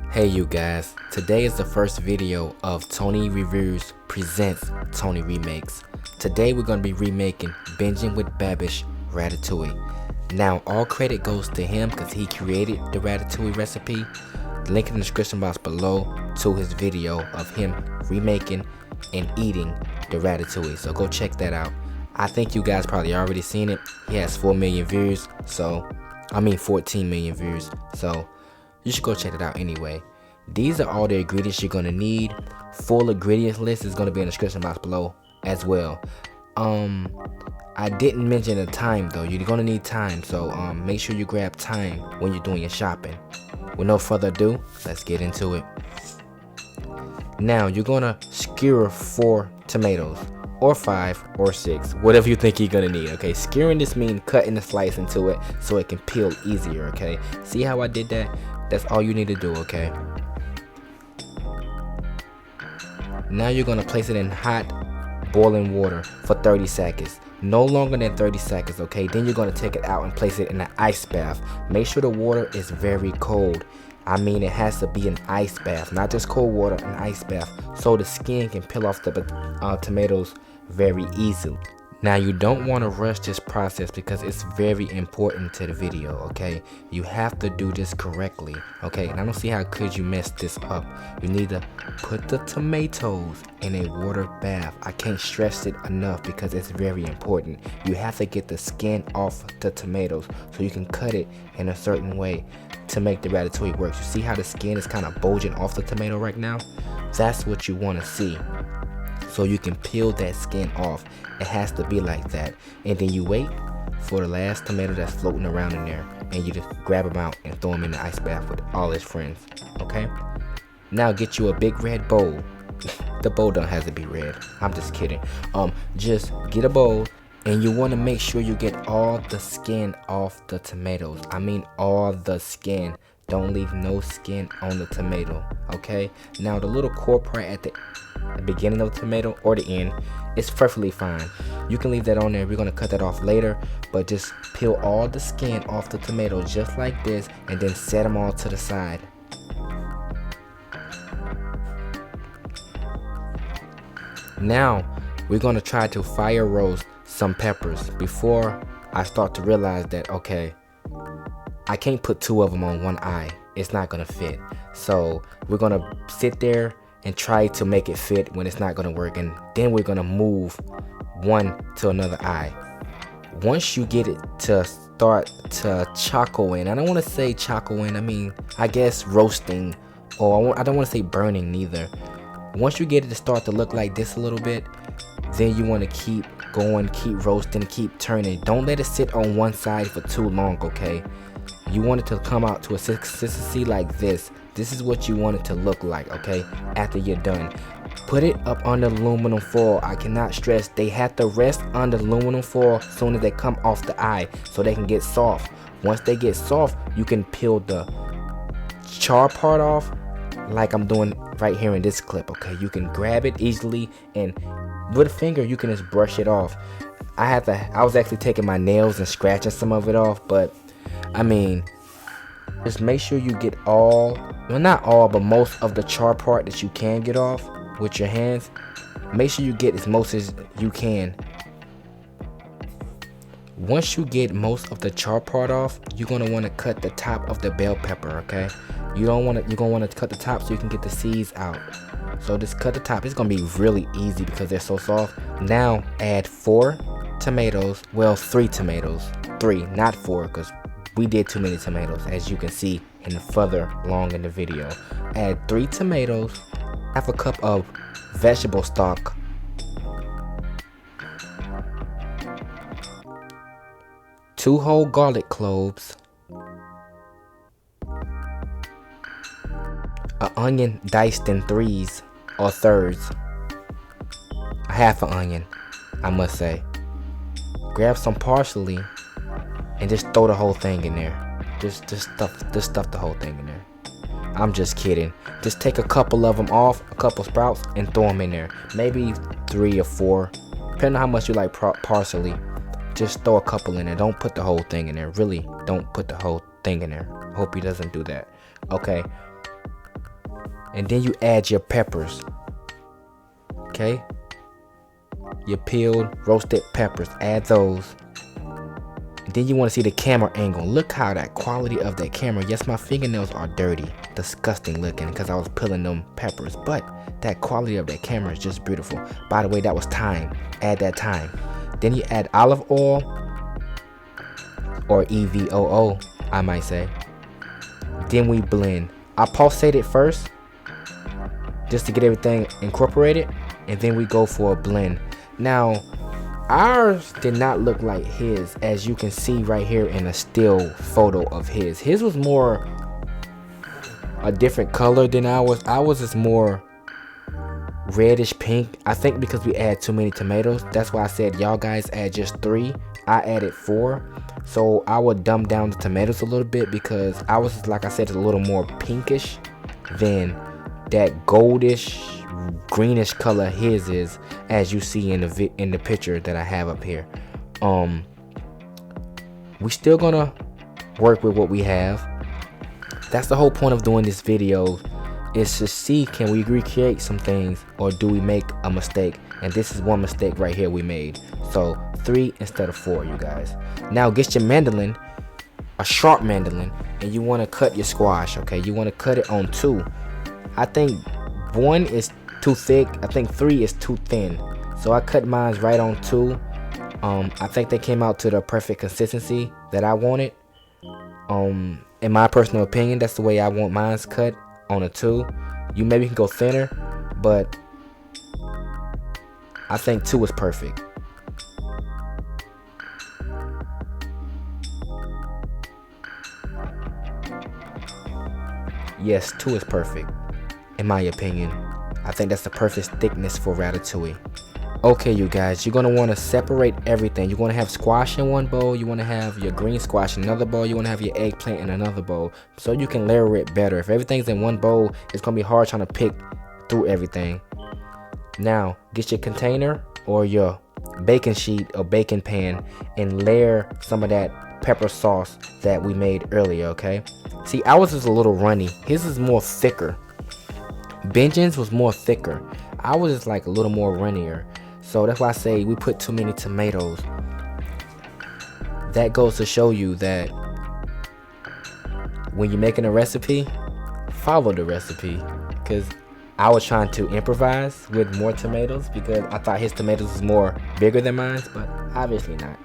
Hey you guys, today is the first video of Tony Reviews presents Tony Remakes. Today we're going to be remaking Binging with Babish Ratatouille. Now all credit goes to him because he created the Ratatouille recipe. Link in the description box below to his video of him remaking and eating the Ratatouille, so go check that out. I think you guys probably already seen it. He has 4 million views, 14 million views, so you should go check it out anyway. These are all the ingredients you're gonna need. Full ingredients list is gonna be in the description box below as well. I didn't mention the time though. You're gonna need time, so make sure you grab time when you're doing your shopping. With no further ado, let's get into it. Now you're gonna skewer 4 tomatoes, or 5 or 6, whatever you think you're gonna need. Okay, skewering this means cutting the slice into it so it can peel easier. Okay, see how I did that? That's all you need to do. Okay, now you're gonna place it in hot boiling water for 30 seconds, no longer than 30 seconds. Okay, then you're gonna take it out and place it in an ice bath. Make sure the water is very cold. I mean, it has to be an ice bath, not just cold water, an ice bath, so the skin can peel off the tomatoes very easily. Now you don't want to rush this process because it's very important to the video. Okay, you have to do this correctly. Okay, and I don't see how could you mess this up. You need to put the tomatoes in a water bath. I can't stress it enough because it's very important. You have to get the skin off the tomatoes so you can cut it in a certain way to make the ratatouille work. You see how the skin is kind of bulging off the tomato right now? That's what you want to see, so you can peel that skin off. It has to be like that, and then you wait for the last tomato that's floating around in there, and you just grab them out and throw them in the ice bath with all his friends. Okay, now get you a big red bowl. The bowl don't have to be red, I'm just kidding. Just get a bowl, and you want to make sure you get all the skin off the tomatoes. I mean all the skin. Don't leave no skin on the tomato. Okay, now the little core part at the beginning of the tomato or the end is perfectly fine. You can leave that on there. We're going to cut that off later, but just peel all the skin off the tomato just like this, and then set them all to the side. Now we're going to try to fire roast some peppers before I start to realize that, okay, I can't put 2 of them on one eye. It's not gonna fit. So we're gonna sit there and try to make it fit when it's not gonna work, and then we're gonna move one to another eye. Once you get it to start to choco in, I don't want to say choco in, I mean, I guess roasting, or I don't want to say burning neither. Once you get it to start to look like this a little bit, then you want to keep going, keep roasting, keep turning. Don't let it sit on one side for too long. Okay, you want it to come out to a consistency like this. This is what you want it to look like. Okay, after you're done, put it up under aluminum foil. I cannot stress, they have to rest under aluminum foil as soon as they come off the eye so they can get soft. Once they get soft, you can peel the char part off like I'm doing right here in this clip. Okay, you can grab it easily, and with a finger you can just brush it off. I was actually taking my nails and scratching some of it off, but I mean, just make sure you get all, well, not all, but most of the char part that you can get off with your hands. Make sure you get as most as you can. Once you get most of the char part off, you're gonna want to cut the top of the bell pepper. Okay, you're gonna want to cut the top so you can get the seeds out. So just cut the top. It's gonna be really easy because they're so soft. Now add 4 tomatoes. Well, 3 tomatoes. 3, not 4, because we did too many tomatoes, as you can see in the further along in the video. Add 3 tomatoes, half a cup of vegetable stock, 2 whole garlic cloves, an onion diced in 3s or 3rds, a half an onion, I must say. Grab some parsley and just throw the whole thing in there. Just stuff the whole thing in there. I'm just kidding. Just take a couple of them off, a couple sprouts, and throw them in there. Maybe 3 or 4, depending on how much you like parsley. Just throw a couple in there. Don't put the whole thing in there. Really, don't put the whole thing in there. Hope he doesn't do that. Okay. And then you add your peppers. Okay, your peeled roasted peppers, add those. And then you want to see the camera angle. Look how that quality of that camera. Yes, my fingernails are dirty, disgusting looking because I was peeling them peppers, but that quality of that camera is just beautiful. By the way, that was thyme. Add that thyme. Then you add olive oil, or EVOO, I might say. Then we blend. I pulsate it first just to get everything incorporated, and then we go for a blend. Now ours did not look like his, as you can see right here in a still photo of his. His was more a different color than ours. Ours is more reddish pink. I think because we add too many tomatoes. That's why I said y'all guys add just 3. I added 4. So I would dumb down the tomatoes a little bit because ours is, like I said, is a little more pinkish than that goldish greenish color his is, as you see in the picture that I have up here. We still gonna work with what we have. That's the whole point of doing this video, is to see, can we recreate some things or do we make a mistake? And this is one mistake right here we made. So 3 instead of 4, you guys. Now get your mandolin, a sharp mandolin, and you want to cut your squash. Okay, you want to cut it on 2. I think 1 is too thick. I think 3 is too thin. So I cut mine right on 2. I think they came out to the perfect consistency that I wanted. In my personal opinion, that's the way I want mine's cut, on a 2. You maybe can go thinner, but I think 2 is perfect. Yes, 2 is perfect, in my opinion. I think that's the perfect thickness for ratatouille. Okay, you guys, you're gonna want to separate everything. You're gonna have squash in one bowl. You want to have your green squash in another bowl. You want to have your eggplant in another bowl, so you can layer it better. If everything's in one bowl, it's gonna be hard trying to pick through everything. Now, get your container or your baking sheet or baking pan and layer some of that pepper sauce that we made earlier. Okay. See, ours is a little runny. His is more thicker. Benjamin's was more thicker. Ours is like a little more runnier. So that's why I say we put too many tomatoes. That goes to show you that when you're making a recipe, follow the recipe. Because I was trying to improvise with more tomatoes because I thought his tomatoes was more bigger than mine, but obviously not.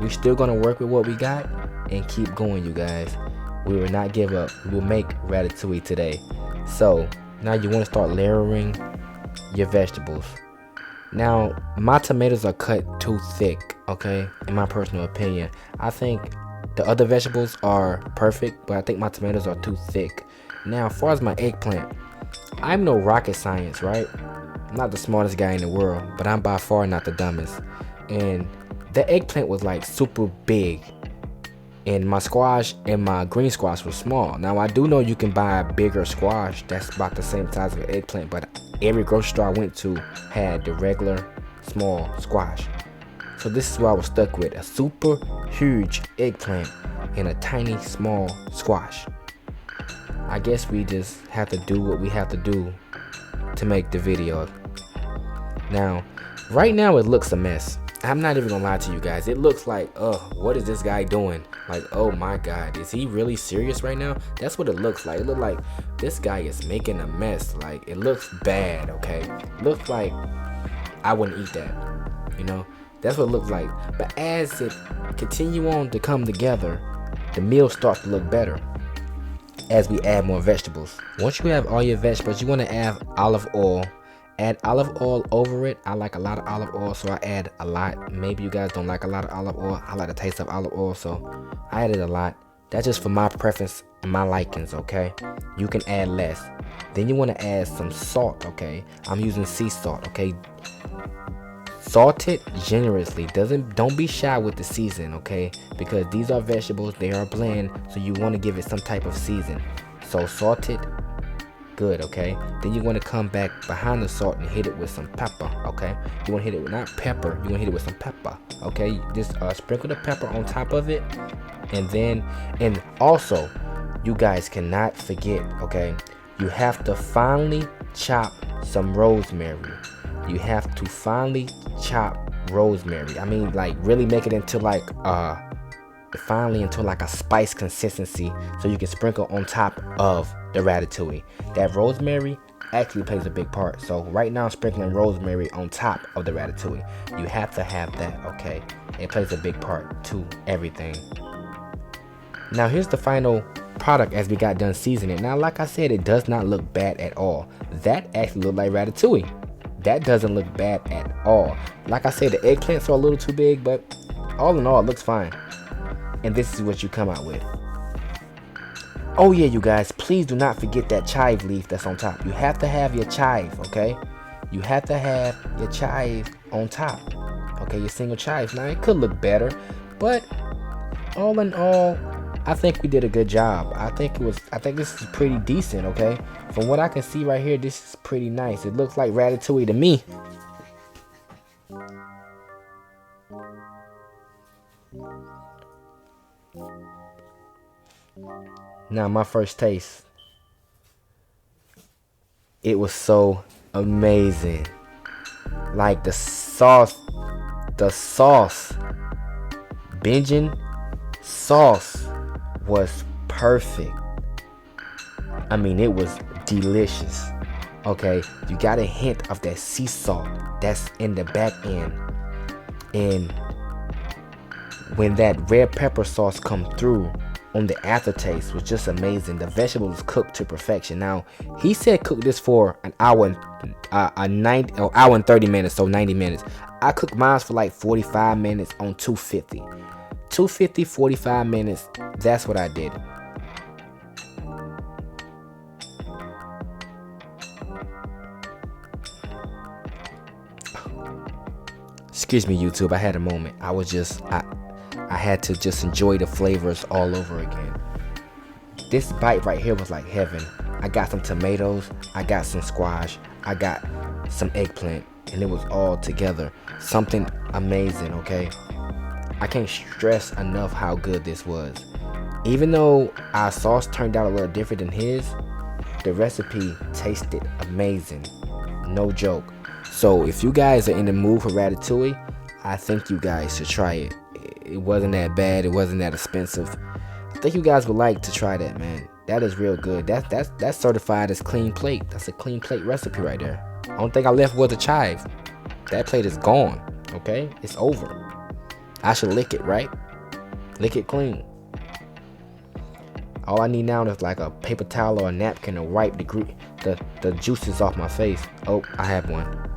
We're still gonna work with what we got and keep going, you guys. We will not give up. We will make ratatouille today. So now you want to start layering your vegetables. Now, my tomatoes are cut too thick, okay, in my personal opinion. I think the other vegetables are perfect, but I think my tomatoes are too thick. Now, as far as my eggplant, I'm no rocket science, right? I'm not the smartest guy in the world, but I'm by far not the dumbest. And the eggplant was like super big, and my squash and my green squash was small. Now, I do know you can buy a bigger squash that's about the same size of an eggplant, but every grocery store I went to had the regular small squash. So this is what I was stuck with, a super huge eggplant and a tiny small squash. I guess we just have to do what we have to do to make the video. Now, right now it looks a mess. I'm not even gonna lie to you guys. It looks like, what is this guy doing? Like, oh my God, is he really serious right now? That's what it looks like. It looks like this guy is making a mess. Like, it looks bad, okay? It looks like I wouldn't eat that, you know? That's what it looks like. But as it continue on to come together, the meal starts to look better as we add more vegetables. Once you have all your vegetables, you want to add olive oil. Add olive oil over it. I like a lot of olive oil, so I add a lot. Maybe you guys don't like a lot of olive oil. I like the taste of olive oil, so I added a lot. That's just for my preference and my likings, okay? You can add less. Then you want to add some salt, okay? I'm using sea salt, okay? Salt it generously. Don't be shy with the season, okay? Because these are vegetables, they are bland, so you want to give it some type of season. So salt it good, okay? Then you want to come back behind the salt and hit it with some pepper, okay? You want to hit it with not pepper, you want to hit it with some pepper, okay? Just sprinkle the pepper on top of it, and also you guys cannot forget, okay? you have to finely chop some rosemary. You have to finely chop rosemary. I mean, like, really make it into like finally into like a spice consistency, so you can sprinkle on top of the ratatouille. That rosemary actually plays a big part. So right now I'm sprinkling rosemary on top of the ratatouille. You have to have that, okay? It plays a big part to everything. Now here's the final product as we got done seasoning. Now, like I said, it does not look bad at all. That actually looked like ratatouille. That doesn't look bad at all. Like I said, the eggplants are a little too big, but all in all, it looks fine. And this is what you come out with. Oh yeah, you guys, please do not forget that chive leaf that's on top. You have to have your chive, okay? You have to have your chive on top. Okay, your single chives. Now, it could look better, but all in all, I think we did a good job. I think this is pretty decent, okay? From what I can see right here, this is pretty nice. It looks like ratatouille to me. Now, my first taste. It was so amazing. Like the sauce, Benjamin sauce was perfect. I mean, it was delicious. Okay, you got a hint of that sea salt that's in the back end, and when that red pepper sauce come through on the aftertaste was just amazing. The vegetables cooked to perfection. Now, he said cook this for an hour and hour and 30 minutes, so 90 minutes. I cooked mine for like 45 minutes on 250, 45 minutes. That's what I did. Excuse me, YouTube. I had a moment. I had to just enjoy the flavors all over again. This bite right here was like heaven. I got some tomatoes, I got some squash, I got some eggplant, and it was all together. Something amazing, okay? I can't stress enough how good this was. Even though our sauce turned out a little different than his, the recipe tasted amazing. No joke. So if you guys are in the mood for ratatouille, I think you guys should try it. It wasn't that bad. It wasn't that expensive. I think you guys would like to try that, man. That is real good. That's certified as clean plate. That's a clean plate recipe right there. Only thing I left was a chive. That plate is gone. Okay, it's over. I should lick it, right? Lick it clean. All I need now is like a paper towel or a napkin to wipe the juices off my face. Oh, I have one.